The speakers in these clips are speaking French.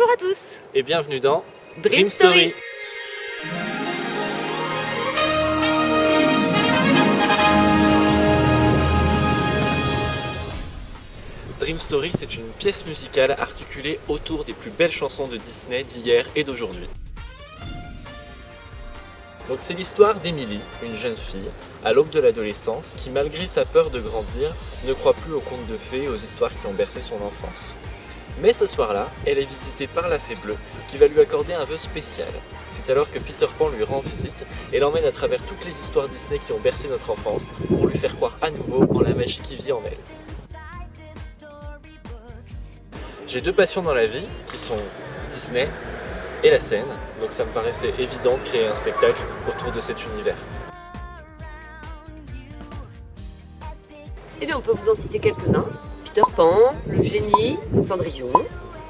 Bonjour à tous et bienvenue dans Dream Story. Dream Story, c'est une pièce musicale articulée autour des plus belles chansons de Disney d'hier et d'aujourd'hui. Donc c'est l'histoire d'Emily, une jeune fille, à l'aube de l'adolescence, qui malgré sa peur de grandir, ne croit plus aux contes de fées et aux histoires qui ont bercé son enfance. Mais ce soir-là, elle est visitée par la Fée Bleue, qui va lui accorder un vœu spécial. C'est alors que Peter Pan lui rend visite et l'emmène à travers toutes les histoires Disney qui ont bercé notre enfance, pour lui faire croire à nouveau en la magie qui vit en elle. J'ai deux passions dans la vie, qui sont Disney et la scène, donc ça me paraissait évident de créer un spectacle autour de cet univers. Eh bien, on peut vous en citer quelques-uns. Peter Pan, le génie, Cendrillon,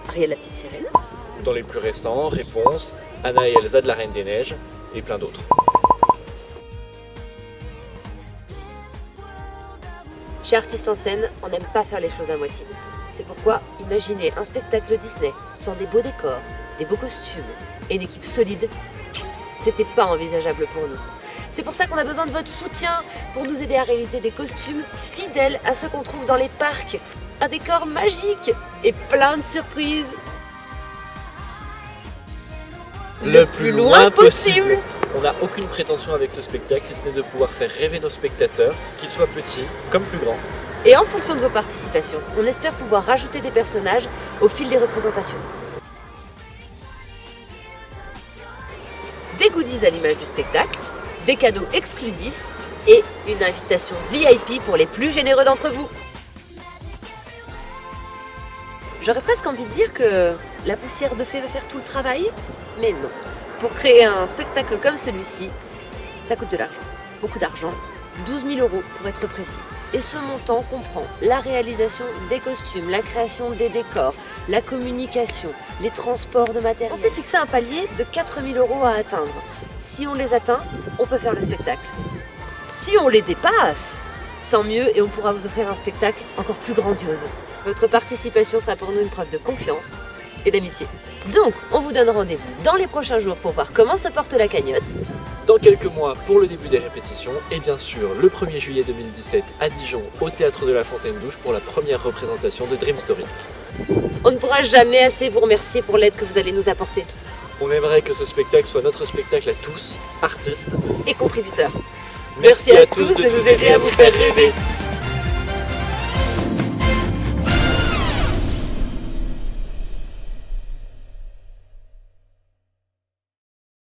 Ariel la petite sirène. Dans les plus récents, Réponse, Anna et Elsa de la Reine des Neiges, et plein d'autres. Chez Artistes en scène, on n'aime pas faire les choses à moitié. C'est pourquoi imaginer un spectacle Disney sans des beaux décors, des beaux costumes et une équipe solide, c'était pas envisageable pour nous. C'est pour ça qu'on a besoin de votre soutien pour nous aider à réaliser des costumes fidèles à ceux qu'on trouve dans les parcs, un décor magique et plein de surprises. Le plus loin possible. On n'a aucune prétention avec ce spectacle, si ce n'est de pouvoir faire rêver nos spectateurs, qu'ils soient petits comme plus grands. Et en fonction de vos participations, on espère pouvoir rajouter des personnages au fil des représentations. Des goodies à l'image du spectacle, des cadeaux exclusifs et une invitation VIP pour les plus généreux d'entre vous. J'aurais presque envie de dire que la poussière de fée va faire tout le travail, mais non. Pour créer un spectacle comme celui-ci, ça coûte de l'argent, beaucoup d'argent, 12 000 € pour être précis. Et ce montant comprend la réalisation des costumes, la création des décors, la communication, les transports de matériel. On s'est fixé un palier de 4 000 € à atteindre. Si on les atteint, on peut faire le spectacle. Si on les dépasse, tant mieux et on pourra vous offrir un spectacle encore plus grandiose. Votre participation sera pour nous une preuve de confiance et d'amitié. Donc, on vous donne rendez-vous dans les prochains jours pour voir comment se porte la cagnotte. Dans quelques mois pour le début des répétitions et bien sûr le 1er juillet 2017 à Dijon au Théâtre de la Fontaine-Douche pour la première représentation de Dream Story. On ne pourra jamais assez vous remercier pour l'aide que vous allez nous apporter. On aimerait que ce spectacle soit notre spectacle à tous, artistes et contributeurs. Merci à tous de nous aider à vous faire rêver.